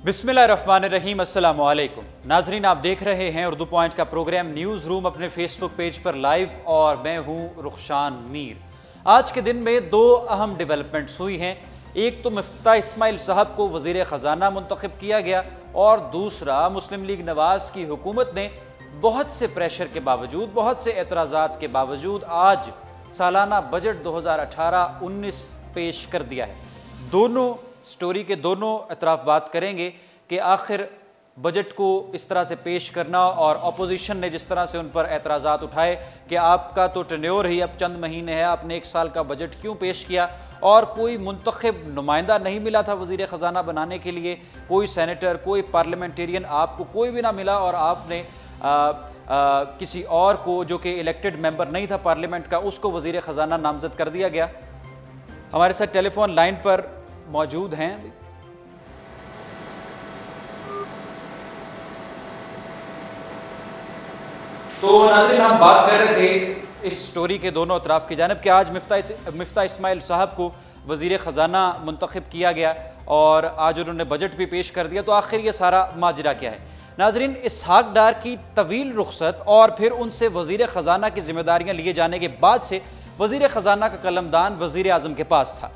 बिस्मिल्लाहिर्रहमानिर्रहीम, अस्सलामु अलैकुम। नाजरीन, आप देख रहे हैं उर्दू पॉइंट का प्रोग्राम न्यूज़ रूम अपने फेसबुक पेज पर लाइव और मैं हूं रुखशान मीर। आज के दिन में दो अहम डेवलपमेंट्स हुई हैं। एक तो मिफ्ता इस्माइल साहब को वज़ीर ख़जाना मुंतखब किया गया और दूसरा मुस्लिम लीग नवाज़ की हुकूमत ने बहुत से प्रेशर के बावजूद, बहुत से एतराज़ात के बावजूद आज सालाना बजट 2018-19 पेश कर दिया है। दोनों स्टोरी के दोनों अतराफ बात करेंगे कि आखिर बजट को इस तरह से पेश करना और अपोजिशन ने जिस तरह से उन पर एतराज़ात उठाए कि आपका तो टेन्योर ही अब चंद महीने है, आपने एक साल का बजट क्यों पेश किया, और कोई मुंतखब नुमाइंदा नहीं मिला था वज़ीर ख़जाना बनाने के लिए, कोई सेनेटर, कोई पार्लियामेंटेरियन, आपको कोई भी ना मिला और आपने किसी और को जो कि इलेक्टेड मेंबर नहीं था पार्लियामेंट का, उसको वज़ीर ख़जाना नामज़द कर दिया गया। हमारे साथ टेलीफोन लाइन पर मौजूद हैं तो नाज़रीन, हम बात कर रहे थे इस स्टोरी के दोनों अतराफ की जानिब कि आज मिफ्ता इस्माइल साहब को वज़ीर ख़जाना मुंतखब किया गया और आज उन्होंने बजट भी पेश कर दिया। तो आखिर ये सारा माजरा क्या है? नाज़रीन, इसहाक डार की तवील रुखसत और फिर उनसे वज़ीर ख़जाना की जिम्मेदारियाँ लिए जाने के बाद से वज़ीर ख़जाना का कलमदान वज़ीर आज़म के पास था।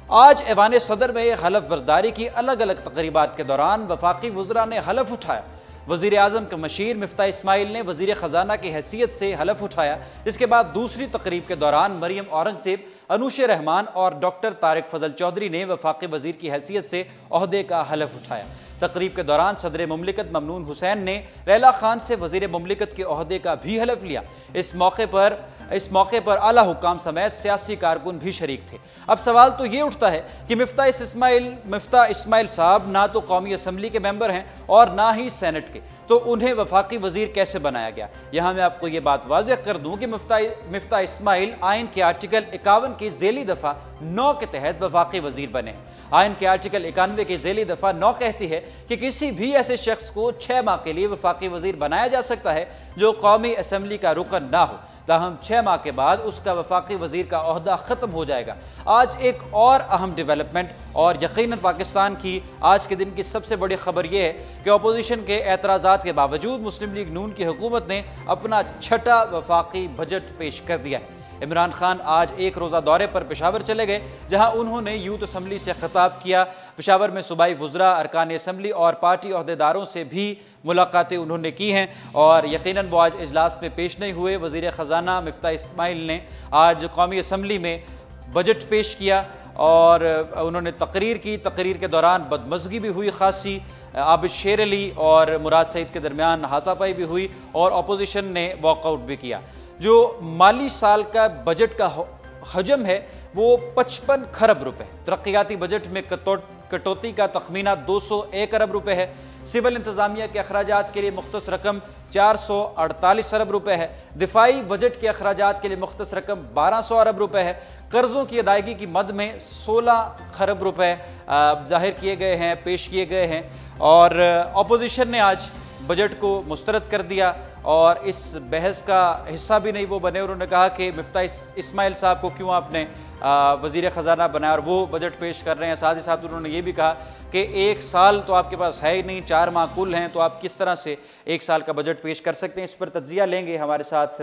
आज ऐवान सदर में हलफ बर्दारी की अलग अलग तकरीबात के दौरान वफाकी वज़रा ने हलफ उठाया। वज़ीर आज़म का मशीर मिफ्ता इस्माइल ने वज़ीर ख़जाना की हैसियत से हलफ उठाया। इसके बाद दूसरी तकरीब के दौरान मरियम औरंगज़ेब, अनूश रहमान और डॉक्टर तारिक फजल चौधरी ने वफाकी वज़ीर की हैसियत से ओहदे का हलफ उठाया। तकरीब के दौरान सदर मुमलिकत ममनून हुसैन ने लैला खान से वज़ीर मुमलिकत के ओहदे का भी हलफ लिया। इस मौके पर आला हुक्काम समेत सियासी कारकुन भी शरीक थे। अब सवाल तो ये उठता है कि मिफ्ता इस्माइल साहब ना तो कौमी असम्बली के मेंबर हैं और ना ही सेनेट के, तो उन्हें वफाकी वज़ीर कैसे बनाया गया? यहाँ मैं आपको ये बात वाज़ेह कर दूँ कि मिफ्ता इस्माइल आइन के आर्टिकल 51 की ज़ेली दफ़ा 9 के तहत वफाकी वज़ीर बने हैं। आइन के आर्टिकल 91 की ज़ेली दफ़ा 9 कहती है कि किसी भी ऐसे शख्स को 6 माह के लिए वफाकी वज़ीर बनाया जा सकता है जो कौमी असम्बली का रुकन ना हो, ताहम 6 माह के बाद उसका वफाकी वज़ीर का ओहदा ख़त्म हो जाएगा। आज एक और अहम डेवलपमेंट और यकीनन पाकिस्तान की आज के दिन की सबसे बड़ी खबर यह है कि अपोजिशन के एतराज़ात के बावजूद मुस्लिम लीग नून की हुकूमत ने अपना छठा वफाकी बजट पेश कर दिया है। इमरान खान आज एक रोज़ा दौरे पर पेशावर चले गए, जहां उन्होंने यूथ असम्बली से खिताब किया। पेशावर में सूबाई वज़रा, अरकान असम्बली और पार्टी अहदेदारों से भी मुलाकातें उन्होंने की हैं और यकीनन वो आज इजलास में पेश नहीं हुए। वज़ीर ख़जाना मिफ्ता इस्माइल ने आज कौमी असम्बली में बजट पेश किया और उन्होंने तकरीर की। तकरीर के दौरान बदमज़गी भी हुई खासी, आबिद शेर अली और मुराद सईद के दरमियान हाथापाई भी हुई और अपोजिशन ने वॉकआउट भी किया। जो माली साल का बजट का हजम है वो 55 खरब रुपए, तरक्याती बजट में कटौती का तखमीना 201 अरब रुपए है। सिविल इंतज़ामिया के अखराजात के लिए मुख्तस रकम 448 अरब रुपए है। दिफाई बजट के अखराजात के लिए मुख्तस रकम 1200 अरब रुपए है। कर्ज़ों की अदायगी की मद में 16 खरब रुपए जाहिर किए गए हैं, पेश किए गए हैं और अपोजिशन ने आज बजट को मुस्तरद कर दिया और इस बहस का हिस्सा भी नहीं वो बने। उन्होंने कहा कि मिफ्ता इस्माइल साहब को क्यों आपने वज़ीर ख़जाना बनाया और वो बजट पेश कर रहे हैं। साथ ही साथ उन्होंने ये भी कहा कि एक साल तो आपके पास है ही नहीं, 4 माह कुल हैं, तो आप किस तरह से एक साल का बजट पेश कर सकते हैं? इस पर तज्ज़िया लेंगे। हमारे साथ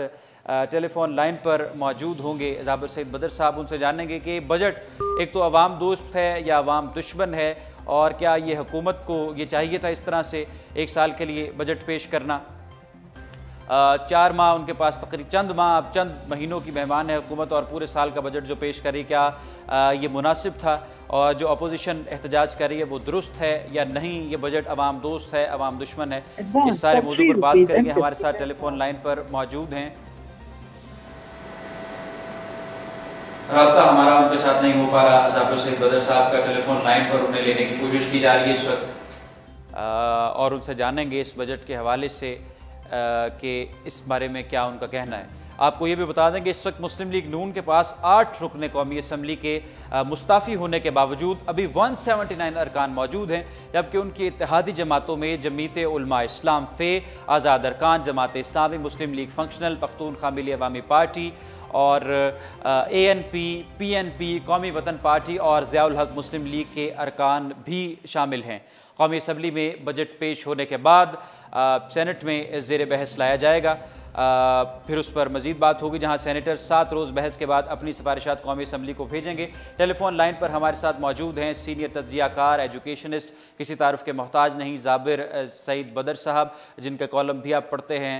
टेलीफोन लाइन पर मौजूद होंगे जाबिर सईद बदर साहब। उनसे जानेंगे कि बजट एक तो अवाम दोस्त है या अवाम दुश्मन है और क्या ये हुकूमत को ये चाहिए था इस तरह से एक साल के लिए बजट पेश करना? 4 माह उनके पास, तकरीबन चंद माह, अब चंद महीनों की मेहमान है हुकूमत और पूरे साल का बजट जो पेश करी, क्या ये मुनासिब था? और जो अपोजिशन एहतजाज कर रही है वो दुरुस्त है या नहीं? ये बजट अवाम दोस्त है, अवाम दुश्मन है? इस सारे मौजू पर बात करेंगे। हमारे साथ टेलीफोन लाइन पर मौजूद हैं, राब्ता हमारा उनके साथ नहीं हो पा रहा। जाबिर सईद बदर साहब का टेलीफोन लाइन पर उन्हें लेने की कोशिश की जा रही है इस वक्त और उनसे जानेंगे इस बजट के हवाले से कि इस बारे में क्या उनका कहना है। आपको ये भी बता दें कि इस वक्त मुस्लिम लीग नून के पास 8 रुकने कौमी असम्बली के मुस्ताफ़ी होने के बावजूद अभी 179 अरकान मौजूद हैं, जबकि उनकी इत्तेहादी जमातों में जमीयत उलमा इस्लाम फ़े, आज़ाद अरकान, जमात इस्लामी, मुस्लिम लीग फंक्शनल, पख्तूनख्वा मिली अवामी पार्टी और ANP, PNP, कौमी वतन पार्टी और ज़ियाउल हक मुस्लिम लीग के अरकान भी शामिल हैं। कौमी असम्बली में बजट पेश होने के बाद सेनेट में ज़ेर बहस लाया जाएगा, फिर उस पर मजीद बात होगी, जहां सेनेटर 7 रोज़ बहस के बाद अपनी सिफारिशात कौमी असम्बली को भेजेंगे। टेलीफोन लाइन पर हमारे साथ मौजूद हैं सीनियर तज्जियाकार, एजुकेशनिस्ट, किसी तारुफ के मोहताज नहीं, जाबिर सईद बदर साहब, जिनका कॉलम भी आप पढ़ते हैं,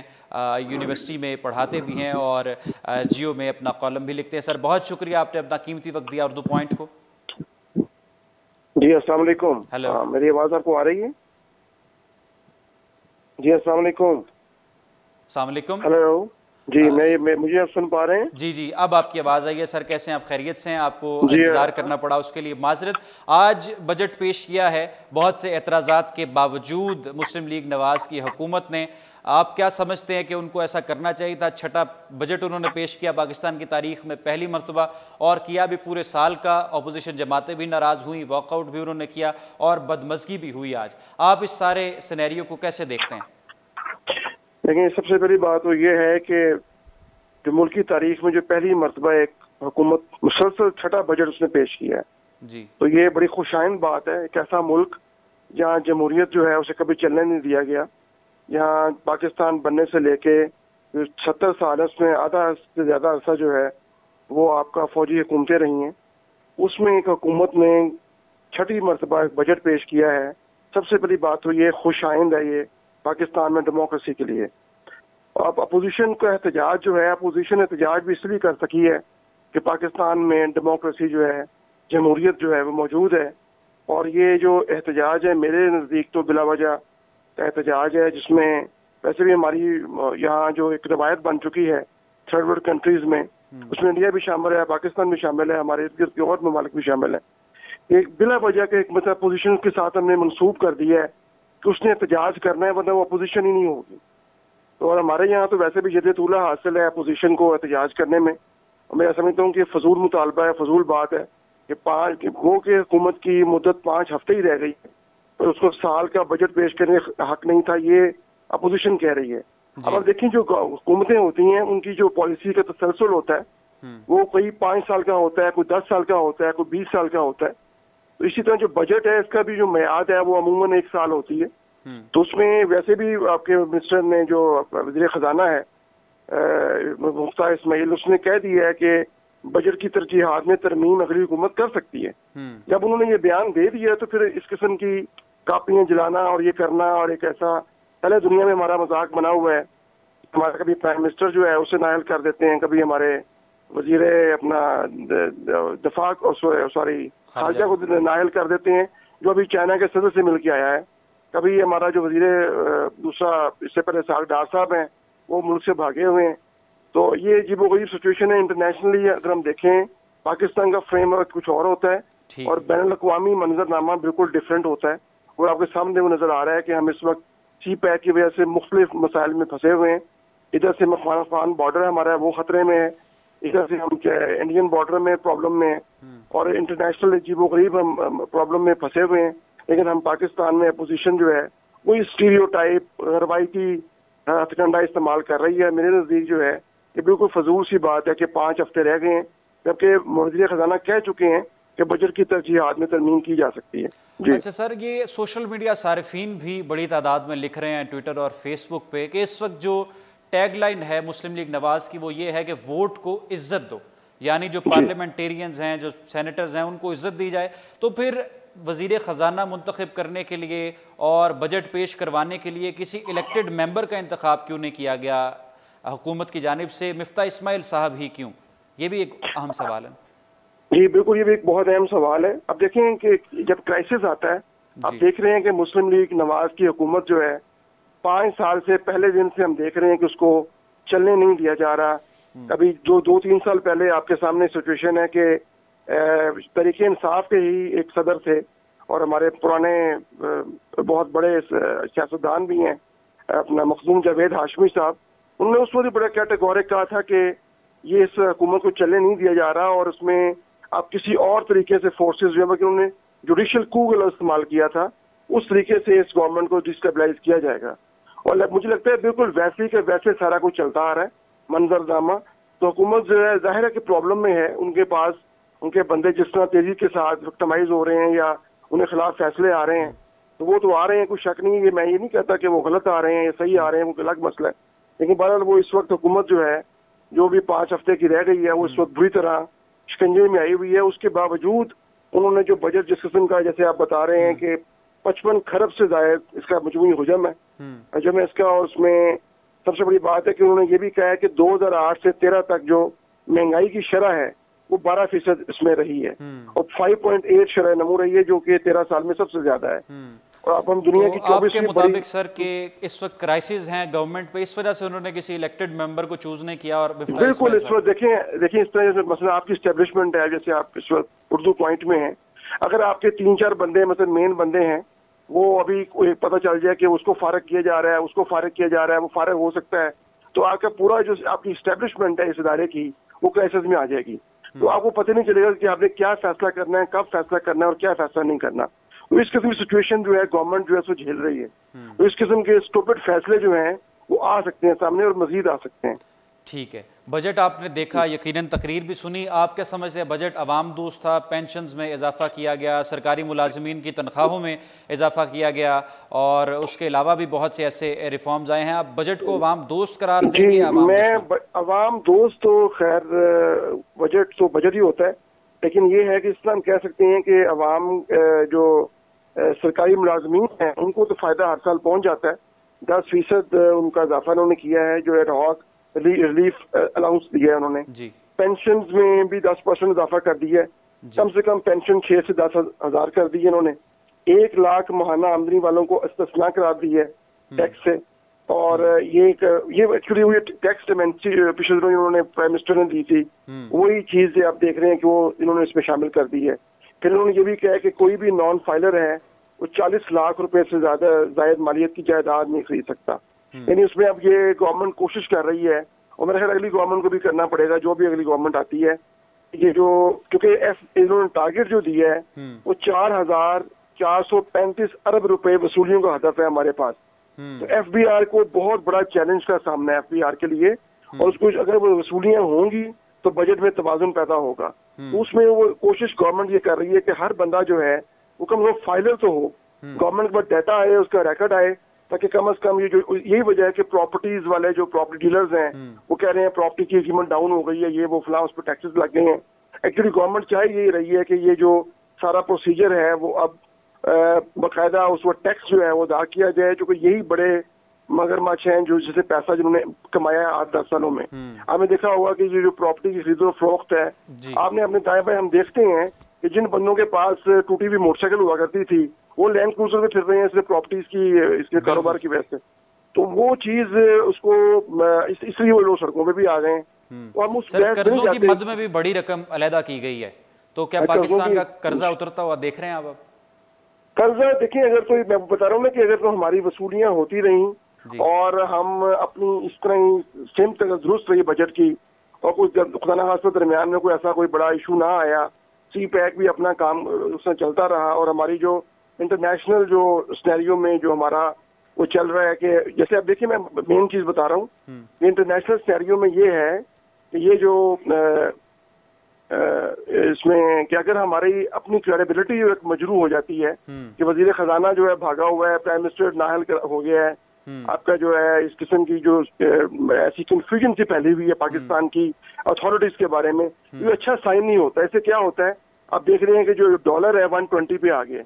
यूनिवर्सिटी में पढ़ाते भी हैं और जियो में अपना कॉलम भी लिखते हैं। सर, बहुत शुक्रिया, आपने अपना कीमती वक्त दिया उर्दू पॉइंट को। जी अस्सलाम वालेकुम। हेलो, मेरी आवाज़ आपको आ रही है? जी अस्सलाम वालेकुम। अस्सलाम वालेकुम। हेलो जी, मैं मुझे आप सुन पा रहे हैं? जी जी, अब आपकी आवाज़ आई है। सर, कैसे हैं आप? खैरियत से हैं? आपको इंतज़ार करना पड़ा उसके लिए माजरत। आज बजट पेश किया है, बहुत से एतराज़ात के बावजूद मुस्लिम लीग नवाज़ की हुकूमत ने। आप क्या समझते हैं कि उनको ऐसा करना चाहिए था? छठा बजट उन्होंने पेश किया पाकिस्तान की तारीख में पहली मरतबा, और किया भी पूरे साल का। अपोजिशन जमातें भी नाराज़ हुई, वॉकआउट भी उन्होंने किया और बदमज़गी भी हुई। आज आप इस सारे सिनेरियो को कैसे देखते हैं? लेकिन सबसे पहली बात तो ये है कि जो मुल्क की तारीख में जो पहली मरतबा एक हुकूमत मुसलसल छठा बजट उसने पेश किया है जी, तो ये बड़ी खुशाइंद बात है। एक ऐसा मुल्क जहाँ जमहूरियत जो है उसे कभी चलने नहीं दिया गया, यहाँ पाकिस्तान बनने से लेके 70 साल है, उसमें आधा से ज़्यादा अरसा जो है वो आपका फौजी हुकूमतें रही हैं। उसमें एक हुकूमत ने छठी मरतबा एक बजट पेश किया है। सबसे पहली बात तो ये खुशाइंद है ये पाकिस्तान में डेमोक्रेसी के लिए। अब अपोजिशन का एहतजाज जो है, अपोजिशन एहतजाज भी इसलिए कर सकी है कि पाकिस्तान में डेमोक्रेसी जो है, जमहूरियत जो है वो मौजूद है। और ये जो एहतजाज है मेरे नज़दीक तो बिलावजह का एहतजाज है, जिसमें वैसे भी हमारी यहाँ जो एक रवायत बन चुकी है थर्ड वर्ल्ड कंट्रीज में, उसमें इंडिया भी शामिल है, पाकिस्तान भी शामिल है, हमारे इर्द गिर्द के और ममालिक भी शामिल है। एक बिला वजह के एक मतलब अपोजिशन के साथ हमने मनसूब कर दिया है कि उसने एहतजाज करना है, वरना वो अपोजिशन ही नहीं होगी। तो और हमारे यहाँ तो वैसे भी जदतूला हासिल है अपोजिशन को एहतजाज करने में। मैं समझता हूँ कि फजूल मुतालबा है, फजूल बात है कि वो के हुकूमत की मुद्दत 5 हफ्ते ही रह गई है, पर उसको साल का बजट पेश करने का हक नहीं था, ये अपोजिशन कह रही है। अब आप देखिए जो हुकूमतें होती हैं उनकी जो पॉलिसी का तसलसल होता है वो कोई 5 साल का होता है, कोई 10 साल का होता है, कोई 20 साल का होता है। तो इसी तरह जो बजट है इसका भी जो मियाद है वो अमूमन 1 साल होती है। तो उसमें वैसे भी आपके मिनिस्टर ने जो वज़ीर ख़जाना है मुफ्ता इस्माइल, उसने कह दिया है कि बजट की तरजीहात में तरमीम अगली हुकूमत कर सकती है। जब उन्होंने ये बयान दे दिया तो फिर इस किस्म की कापियां जलाना और ये करना, और एक ऐसा पहले दुनिया में हमारा मजाक बना हुआ है, हमारा कभी प्राइम मिनिस्टर जो है उसे नायल कर देते हैं, कभी हमारे वजीर अपना दफा सॉरी खारजा को नायल कर देते हैं जो अभी चाइना के सदर से मिल के आया है, कभी हमारा जो वजीर दूसरा इससे पहले साग डार साहब हैं वो मुल्क से भागे हुए हैं। तो ये अजीबोगरीब सिचुएशन है। इंटरनेशनली अगर हम देखें पाकिस्तान का फ्रेमवर्क कुछ और होता है और बैनुल अक़वामी मंजरनामा बिल्कुल डिफरेंट होता है। और आपके सामने वो नजर आ रहा है कि हम इस वक्त सी पैक की वजह से मुख्तलिफ मसाइल में फंसे हुए हैं। इधर से अफगानिस्तान बॉर्डर हमारा वो खतरे में है, इधर से हम इंडियन बॉर्डर में प्रॉब्लम में, और इंटरनेशनल अजीबोगरीब हम प्रॉब्लम में फंसे हुए हैं। लेकिन हम पाकिस्तान में अपोजिशन जो है वही स्टीरियोटाइप रवायती हथकंडा इस्तेमाल कर रही है। मेरे नज़दीक जो है ये बिल्कुल फजूल सी बात है कि 5 हफ्ते रह गए हैं, जबकि वज़ीर ख़जाना कह चुके हैं कि बजट की तरजीहात में तरमीम की जा सकती है। जी अच्छा सर, ये सोशल मीडिया सारिफीन भी बड़ी तादाद में लिख रहे हैं ट्विटर और फेसबुक पे कि इस वक्त जो टैगलाइन है मुस्लिम लीग नवाज़ की वो ये है कि वोट को इज्जत दो, यानी जो पार्लियामेंटेरियंस हैं, जो सेनेटर्स हैं, उनको इज्जत दी जाए। तो फिर वज़ीर ख़जाना मुंतखब करने के लिए और बजट पेश करवाने के लिए किसी इलेक्टेड मेंबर का इंतखाब क्यों नहीं किया गया हुकूमत की जानिब से? मिफ्ता इस्माइल साहब ही क्यों? ये भी एक अहम सवाल है। जी बिल्कुल, ये भी एक बहुत अहम सवाल है। अब देखें कि जब क्राइसिस आता है, आप देख रहे हैं कि मुस्लिम लीग नवाज की हुकूमत जो है 5 साल से पहले दिन से हम देख रहे हैं कि उसको चलने नहीं दिया जा रहा। कभी जो 2-3 साल पहले आपके सामने सिचुएशन है कि तरीके इंसाफ के ही एक सदर थे और हमारे पुराने बहुत बड़े सियासतदान भी हैं, अपना मखदूम जावेद हाशमी साहब, उन्होंने उस वक्त बड़ा कैटेगोरिक कहा था कि ये इस हुकूमत को चलने नहीं दिया जा रहा और उसमें आप किसी और तरीके से फोर्सेस जो है, बल्कि उन्होंने जुडिशियल कू का इस्तेमाल किया था, उस तरीके से इस गवर्नमेंट को डिस्टेबलाइज किया जाएगा। और मुझे लगता है बिल्कुल वैसे के वैसे सारा कुछ चलता आ रहा है मंजरनामा। तो हुकूमत जो है जाहिर है कि प्रॉब्लम में है, उनके पास उनके बंदे जिस तरह तेजी के साथ विक्टिमाइज हो रहे हैं या उन्हें खिलाफ फैसले आ रहे हैं, तो वो तो आ रहे हैं, कोई शक नहीं है। मैं ये नहीं कहता कि वो गलत आ रहे हैं या सही आ रहे हैं, वो अलग मसला है। लेकिन बहरहाल वो इस वक्त हुकूमत जो है, जो भी 5 हफ्ते की रह गई है, वो इस वक्त बुरी तरह शिकंजे में आई हुई है। उसके बावजूद उन्होंने जो बजट जिस किस्म का, जैसे आप बता रहे हैं कि 55 खरब से ज्यादा इसका मजमूई हजम है, हजम है इसका। और उसमें सबसे बड़ी बात है कि उन्होंने ये भी कहा है कि 2008 से 13 तक जो महंगाई की शरह है वो 12% इसमें रही है और 5.8 शरह नमू रही है, जो कि 13 साल में सबसे ज्यादा है। और अब हम दुनिया की 24 आपके मुताबिक सर के इस वक्त क्राइसिस हैं गवर्नमेंट पे, इस वजह से उन्होंने किसी इलेक्टेड मेंबर को चूज नहीं किया? और बिल्कुल इस वक्त देखिए इस तरह से मसला आपकी स्टैब्लिशमेंट है, जैसे आप इस वक्त उर्दू पॉइंट में हैं, अगर आपके 3-4 बंदे मतलब मेन बंदे हैं, वो अभी पता चल जाए कि उसको फारग किया जा रहा है, उसको फारग किया जा रहा है, वो फारग हो सकता है, तो आपका पूरा जो आपकी स्टैब्लिशमेंट है इस इदारे की, वो क्राइसिस में आ जाएगी। तो आपको पता नहीं चलेगा कि आपने क्या फैसला करना है, कब फैसला करना है और क्या फैसला नहीं करना। तो इस किस्म की सिचुएशन जो है गवर्नमेंट जो है सो झेल रही है। तो इस किस्म के स्टूपिड फैसले जो हैं वो आ सकते हैं सामने और मजीद आ सकते हैं। ठीक है, बजट आपने देखा, यकीनन तकरीर भी सुनी, आप क्या समझते हैं बजट अवाम दोस्त था? पेंशन्स में इजाफा किया गया, सरकारी मुलाजमीन की तनख्वाहों में इजाफा किया गया और उसके अलावा भी बहुत से ऐसे रिफॉर्म्स आए हैं। आप बजट को अवाम दोस्त करार देंगे? मैं अवाम दोस्त तो खैर बजट तो बजट ही होता है, लेकिन ये है कि इस तरह हम कह सकते हैं कि अवाम जो सरकारी मुलाजमीन हैं उनको तो फायदा हर साल पहुंच जाता है। 10% उनका इजाफा उन्होंने किया है, जो एडहॉक रिलीफ अलाउंस दिया है उन्होंने। पेंशन में भी 10% इजाफा कर दिया है, कम से कम पेंशन 6 से 10 हज़ार कर दी है उन्होंने। 1 लाख माहाना आमदनी वालों को इस्तिस्ना करार दी है टैक्स से। और ये एक्चुअली वो टैक्स पिछले दिनों इन्होंने प्राइम मिनिस्टर ने दी थी, वही चीज आप देख रहे हैं कि वो इन्होंने इसमें शामिल कर दी है। फिर उन्होंने ये भी कहा कि कोई भी नॉन फाइलर है वो 40 लाख रुपए से ज्यादा जायद मालियत की जायदाद नहीं खरीद सकता। यानी उसमें अब ये गवर्नमेंट कोशिश कर रही है, और मेरे ख्याल अगली गवर्नमेंट को भी करना पड़ेगा, जो भी अगली गवर्नमेंट आती है, ये जो क्योंकि इन्होंने टारगेट जो दिया है वो 4,435 अरब रुपए वसूलियों का हदफ है हमारे पास। तो एफबीआर को बहुत बड़ा चैलेंज का सामना है एफबीआर के लिए, और उसको अगर वो वसूलियां होंगी तो बजट में तवाजुन पैदा होगा। तो उसमें वो कोशिश गवर्नमेंट ये कर रही है कि हर बंदा जो है वो कम से कम फाइलर तो हो, गवर्नमेंट के पास डाटा आए, उसका रिकॉर्ड आए, ताकि कम से कम ये जो यही वजह है कि प्रॉपर्टीज वाले जो प्रॉपर्टी डीलर्स हैं वो कह रहे हैं प्रॉपर्टी की कीमत डाउन हो गई है, ये वो फलां, उस पर टैक्सेस लग गए हैं। एक्चुअली गवर्नमेंट चाह यही रही है कि ये जो सारा प्रोसीजर है वो अब बाकायदा उस वक्त टैक्स जो है वो अदा किया जाए, क्योंकि यही बड़े मगरमच्छ हैं जो जिसे पैसा जिन्होंने कमाया है 8-10 सालों में। आपने देखा होगा कि ये जो प्रॉपर्टी की खरीदो फरोख्त है, आपने अपने दाएं बाएं हम देखते हैं कि जिन बंदों के पास टूटी हुई मोटरसाइकिल हुआ करती थी वो लैंड क्रूजर में फिर रहे हैं सिर्फ प्रॉपर्टीज की इसके कारोबार की वजह से। तो वो चीज उसको इसलिए वो लोग सड़कों पे भी आ गए। तो हम उस कर्जों की मद में भी बड़ी रकम अलहदा की गई है, तो क्या पाकिस्तान का कर्जा उतरता हुआ देख रहे हैं आप? कर्जा देखिए, अगर तो मैं बता रहा हूँ ना कि अगर तो हमारी वसूलियां होती रही और हम अपनी इस तरह ही सेम तरह दुरुस्त रही बजट की, और कुछ खुदा न खास्ता दरमियान में कोई ऐसा कोई बड़ा इशू ना आया, सी पैक भी अपना काम उसमें चलता रहा, और हमारी जो इंटरनेशनल जो सिनेरियो में जो हमारा वो चल रहा है कि जैसे अब देखिए मैं मेन चीज बता रहा हूँ, इंटरनेशनल सिनेरियो में ये है कि ये जो इसमें कि अगर हमारी अपनी क्रेडिबिलिटी जो मजरू हो जाती है कि वजीर खजाना जो है भागा हुआ है, प्राइम मिनिस्टर नाहल हो गया है, आपका जो है इस किस्म की जो ऐसी कंफ्यूजन सी फैली हुई है पाकिस्तान की अथॉरिटीज के बारे में, ये अच्छा साइन नहीं होता। इससे क्या होता है, आप देख रहे हैं कि जो डॉलर है 120 पे आ गया।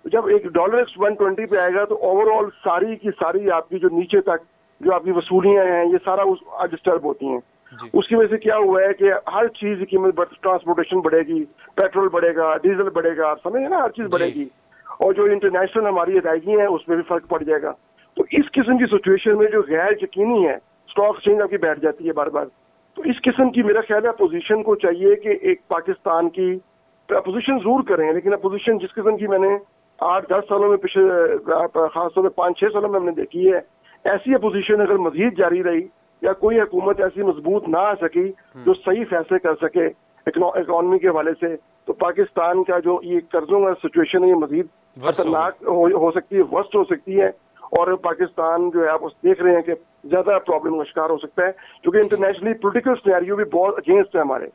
जब एक डॉलर 120 पे आएगा तो ओवरऑल सारी की सारी आपकी जो नीचे तक जो आपकी वसूलियां हैं ये सारा डिस्टर्ब होती हैं। उसकी वजह से क्या हुआ है कि हर चीज की कीमत, ट्रांसपोर्टेशन बढ़ेगी, पेट्रोल बढ़ेगा, डीजल बढ़ेगा, आप समझे ना, हर चीज बढ़ेगी, और जो इंटरनेशनल हमारी अदायगी है उसमें भी फर्क पड़ जाएगा। तो इस किस्म की सिचुएशन में जो गैर यकीनी है, स्टॉक एक्सचेंज आपकी बैठ जाती है बार बार। तो इस किस्म की मेरा ख्याल है अपोजिशन को चाहिए कि एक पाकिस्तान की अपोजिशन जरूर करें, लेकिन अपोजिशन जिस किस्म की मैंने 8-10 सालों में पिछले खासतौर पर 5-6 सालों में हमने देखी है, ऐसी अपोजिशन अगर मजीद जारी रही या कोई हुकूमत ऐसी मजबूत ना आ सकी जो सही फैसले कर सके इकोनॉमी के हवाले से, तो पाकिस्तान का जो ये कर्जों का सिचुएशन है ये मजीद खतरनाक हो सकती है, वर्स्ट हो सकती है। और पाकिस्तान जो है आप देख रहे हैं कि ज्यादा प्रॉब्लम का शिकार हो सकता है, क्योंकि इंटरनेशनली पोलिटिकल सिनेरियो भी बहुत अगेंस्ट है हमारे।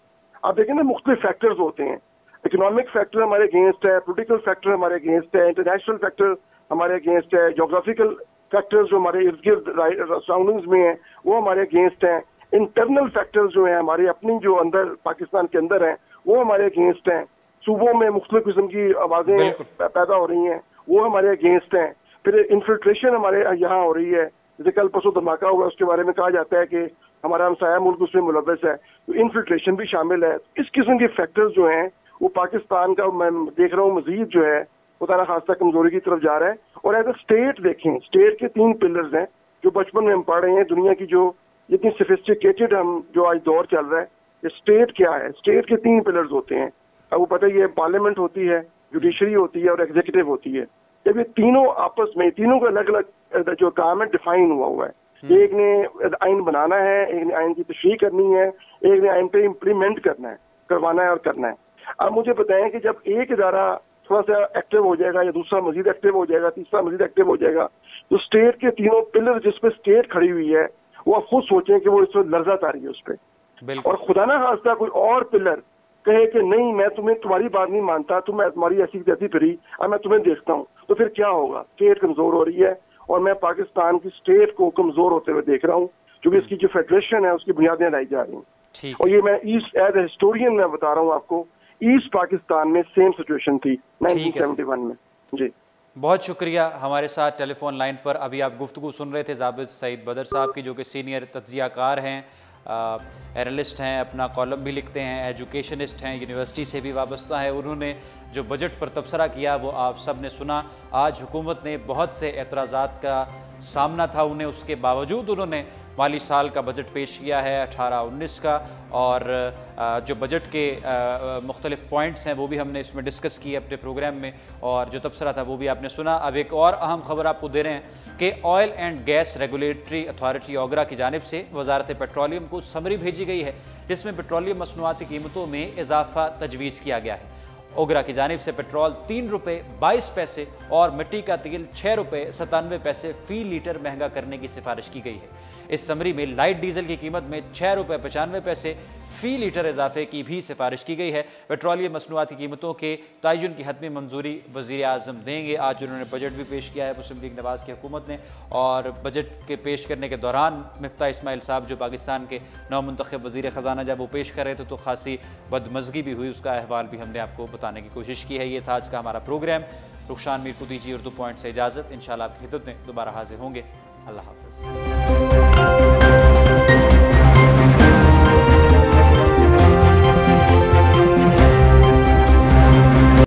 आप देखें ना, मुख्तलिफ फैक्टर्स होते हैं, इकोनॉमिक फैक्टर हमारे अगेंस्ट है, पोलिटिकल फैक्टर हमारे अगेंस्ट है, इंटरनेशनल फैक्टर हमारे अगेंस्ट है, जोग्राफिकल फैक्टर्स जो हमारे इर्द गिर्द सराउंडिंग्स में है वो हमारे अगेंस्ट हैं, इंटरनल फैक्टर्स जो है हमारे अपनी जो अंदर पाकिस्तान के अंदर हैं वो हमारे अगेंस्ट हैं, सूबों में मुख्तलिफ किस्म की आवाजें पैदा हो रही हैं वो हमारे अगेंस्ट हैं, फिर इन्फिल्ट्रेशन हमारे यहाँ हो रही है, जैसे कल परसों धमाका हुआ उसके बारे में कहा जाता है कि हमारा हमसाया मुल्क उसमें मुलव्वस है, तो इन्फिल्ट्रेशन भी शामिल है। इस किस्म के फैक्टर्स जो हैं वो पाकिस्तान का मैं देख रहा हूँ मजीद जो है खुदा ना खास्ता कमजोरी की तरफ जा रहा है। और एज ए स्टेट देखें, स्टेट के 3 पिलर्स हैं जो बचपन में हम पढ़ रहे हैं, दुनिया की जो इतनी सोफिस्टिकेटेड हम जो आज दौर चल रहा है, ये स्टेट क्या है, स्टेट के 3 पिलर्स होते हैं। अब वो पता ही है, पार्लियामेंट होती है, जुडिशरी होती है और एग्जीक्यूटिव होती है। जब ये तीनों आपस में, तीनों का अलग अलग जो काम है डिफाइन हुआ है, एक ने आइन बनाना है, एक ने आइन की तशरीह करनी है, एक ने आइन पे इम्प्लीमेंट करना है, करवाना है और करना है। अब मुझे बताएं कि जब एक इदारा थोड़ा सा एक्टिव हो जाएगा या दूसरा मजीद एक्टिव हो जाएगा, तीसरा मजीद एक्टिव हो जाएगा, तो स्टेट के तीनों पिलर जिसपे स्टेट खड़ी हुई है वो आप खुद सोचें कि वो इस वक्त लर्जा तारी है उस पर। और खुदा ना खास्ता कोई और पिलर कहे कि नहीं मैं तुम्हारी बात नहीं मानता, तुम्हारी ऐसी जैसी फिरी, अब मैं तुम्हें देखता हूँ, तो फिर क्या होगा? स्टेट कमजोर हो रही है और मैं पाकिस्तान की स्टेट को कमजोर होते हुए देख रहा हूँ, क्योंकि इसकी जो फेडरेशन है उसकी बुनियादें लाई जा रही हैं। और ये मैं ईस्ट एज ए हिस्टोरियन मैं बता रहा हूँ आपको, ईस्ट पाकिस्तान में सेम सिचुएशन थी 1971 में। जी बहुत शुक्रिया। हमारे साथ टेलीफोन लाइन पर अभी आप गुफ्तगू सुन रहे थे जाबिद सईद बदर साहब की, जो कि सीनियर तज्जियाकार हैं, एनालिस्ट हैं, अपना कॉलम भी लिखते हैं, एजुकेशनिस्ट हैं, यूनिवर्सिटी से भी वाबस्ता है। उन्होंने जो बजट पर तबसरा किया वो आप सब ने सुना। आज हुकूमत ने बहुत से एतराज़ात का सामना था उन्हें, उसके बावजूद उन्होंने माली साल का बजट पेश किया है 18-19 का, और जो बजट के मुख्तलिफ पॉइंट्स हैं वो भी हमने इसमें डिस्कस किए अपने प्रोग्राम में, और जो तबसरा था वो भी आपने सुना। अब एक और अहम खबर आपको दे रहे हैं कि oil and gas regulatory authority OGRA की जानिब से वजारत पेट्रोलियम को समरी भेजी गई है, जिसमें पेट्रोलियम मसनूआती कीमतों में इजाफा तजवीज़ किया गया है। ओगरा की जानिब से पेट्रोल 3 रुपये 22 पैसे और मिट्टी का तेल 6 रुपये 97 पैसे फ़ी लीटर महंगा करने की सिफारिश की गई है। इस समरी में लाइट डीजल की कीमत में 6 रुपये 95 पैसे फ़ी लीटर इजाफे की भी सिफारिश की गई है। पेट्रोलियम मसनूआती कीमतों के तयन की हतमी मंजूरी वज़ीर आज़म देंगे। आज उन्होंने बजट भी पेश किया है मुस्लिम लीग नवाज़ की हुकूमत ने, और बजट के पेश करने के दौरान मिफ्ता इस्माइल साहब जो पाकिस्तान के नौमुंतखब वज़ीर ख़जाना जब वो पेश कर रहे थे तो खासी बदमज़गी भी हुई, उसका अहवाल भी हमने आपको बताने की कोशिश की है। ये था आज का हमारा प्रोग्राम। रुखशान मीर को दीजिए उर्दू पॉइंट से इजाज़त। इंशाअल्लाह आपकी खिदमत में दोबारा हाजिर होंगे। अल्लाह हाफ़िज़।